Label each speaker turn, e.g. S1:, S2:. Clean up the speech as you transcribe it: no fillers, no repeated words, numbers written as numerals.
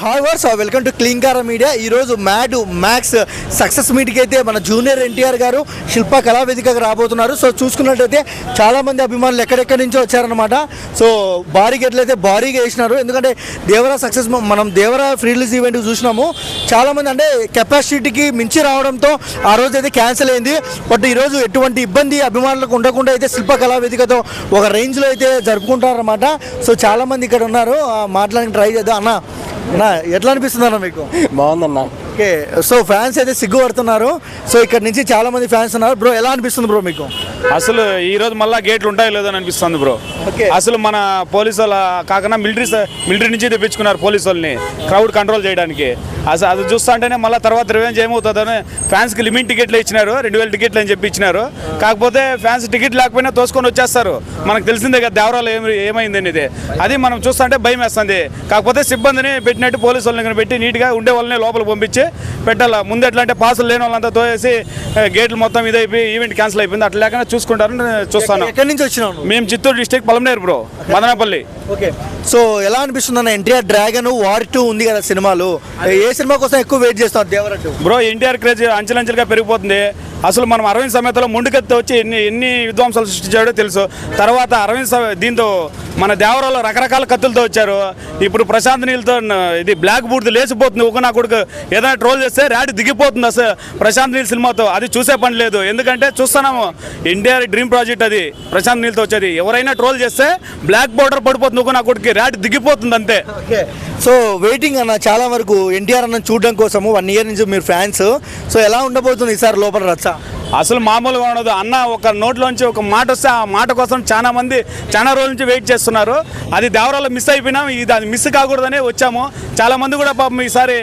S1: Hi వర్స్ welcome to క్లీన్కార media. ఈరోజు మ్యాక్స్ సక్సెస్ మీట్కి అయితే మన జూనియర్ ఎన్టీఆర్ గారు శిల్ప కళావేదికకు రాబోతున్నారు. సో చూసుకున్నట్టయితే చాలామంది అభిమానులు ఎక్కడెక్కడి నుంచో వచ్చారనమాట. సో భారీ గేట్లు అయితే భారీగా వేసినారు. ఎందుకంటే దేవరా సక్సెస్ మనం దేవరా ఫ్రీ రిలీజ్ ఈవెంట్ చూసినాము. చాలామంది అంటే కెపాసిటీకి మించి రావడంతో ఆ రోజు అయితే క్యాన్సిల్ అయింది. బట్ ఈరోజు ఎటువంటి ఇబ్బంది అభిమానులకు ఉండకుండా అయితే శిల్ప కళావేదికతో ఒక రేంజ్లో అయితే జరుపుకుంటారన్నమాట. సో చాలామంది ఇక్కడ ఉన్నారు, మాట్లాడడానికి ట్రై చేద్దాం. అన్న ఎట్లా అనిపిస్తుంది అన్న మీకు?
S2: బాగుందన్న.
S1: ఓకే, సో ఫ్యాన్స్ అయితే సిగ్గుపడుతున్నారు. సో ఇక్కడ నుంచి చాలా మంది ఫ్యాన్స్ ఉన్నారు. బ్రో ఎలా అనిపిస్తుంది బ్రో మీకు?
S3: అసలు ఈ రోజు మళ్ళీ గేట్లు ఉంటాయో లేదో అని అనిపిస్తుంది బ్రో. అసలు మన పోలీసు వాళ్ళ కాకుండా మిలిటరీ నుంచి తెప్పించుకున్నారు పోలీసు వాళ్ళని క్రౌడ్ కంట్రోల్ చేయడానికి. అసలు అది చూస్తా అంటేనే మళ్ళీ తర్వాత రివెంజ్ ఏమవుతుందని ఫ్యాన్స్కి లిమిట్ టికెట్లు ఇచ్చినారు, 2000 టికెట్లు అని చెప్పి ఇచ్చినారు. కాకపోతే ఫ్యాన్స్ టికెట్ లేకపోయినా తోసుకొని వచ్చేస్తారు. మనకు తెలిసిందే కదా దేవరాలు ఏమైంది అనేది. అది మనం చూస్తా అంటే భయం వేస్తుంది. కాకపోతే సిబ్బందిని పెట్టినట్టు పోలీసు వాళ్ళని పెట్టి నీట్గా ఉండే వాళ్ళని లోపలికి పంపించి పెట్టాలా. ముందు ఎట్లా అంటే పాసులు లేని వాళ్ళంతా తోసి గేట్లు మొత్తం ఇదైపోయి ఈవెంట్ క్యాన్సిల్ అయిపోయింది. అట్లా లేకుండా చూసుకుంటారని చూస్తాను.
S1: ఎక్కడి నుంచి వచ్చినాను?
S3: మేము Chittoor district Palamaner bro, Madanapalle.
S1: Okay, so ఎలా అనిపిస్తుంది అన్న? ఎన్టీఆర్ డ్రాగన్ వార్ 2 ఉంది కదా సినిమాలు, ఏ సినిమా కోసం ఎక్కువ వెయిట్ చేస్తున్నారు దేవరా 2?
S3: బ్రో ఎన్టీఆర్ క్రేజ్ అంచెలంచెలుగా పెరిగిపోతుంది. అసలు మనం అరవింద్ సమేతలో ముందుకెత్తి వచ్చి ఎన్ని విధ్వంసాలు సృష్టించాడో తెలుసు. తర్వాత దీంతో మన దేవరాలో రకరకాల కత్తులతో వచ్చారు. ఇప్పుడు ప్రశాంత్ నీళ్ళతో ఇది బ్లాక్ బూర్ది లేచిపోతుంది. ఒక నా కొడుకు ఏదైనా ట్రోల్ చేస్తే ర్యాడ్ దిగిపోతుంది అసలు ప్రశాంత్ నీల్ సినిమాతో. అది చూసే పని లేదు, ఎందుకంటే చూస్తున్నాము ఎన్టీఆర్ డ్రీమ్ ప్రాజెక్ట్ అది ప్రశాంత్ నీళ్ళతో వచ్చేది. ఎవరైనా ట్రోల్ చేస్తే బ్లాక్ బోర్డర్ పడిపోతుంది, ఒక నా కొడుకు ర్యాడ్ దిగిపోతుంది అంతే.
S1: ఓకే, సో వెయిటింగ్ అన్న చాలా వరకు ఎన్టీఆర్ అన్న చూడడం కోసము 1 ఇయర్ నుంచి మీరు ఫ్యాన్స్. సో ఎలా ఉండబోతుంది ఈసారి లోపల రచ్చ?
S3: అసలు మామూలుగా ఉండదు అన్న. ఒక నోట్లోంచి ఒక మాట వస్తే ఆ మాట కోసం చాలా మంది చాలా రోజుల నుంచి వెయిట్ చేస్తున్నారు. అది దేవరాలో మిస్ అయిపోయినాం, ఇది అది మిస్ కాకూడదనే వచ్చాము. చాలా మంది కూడా పాపం ఈసారి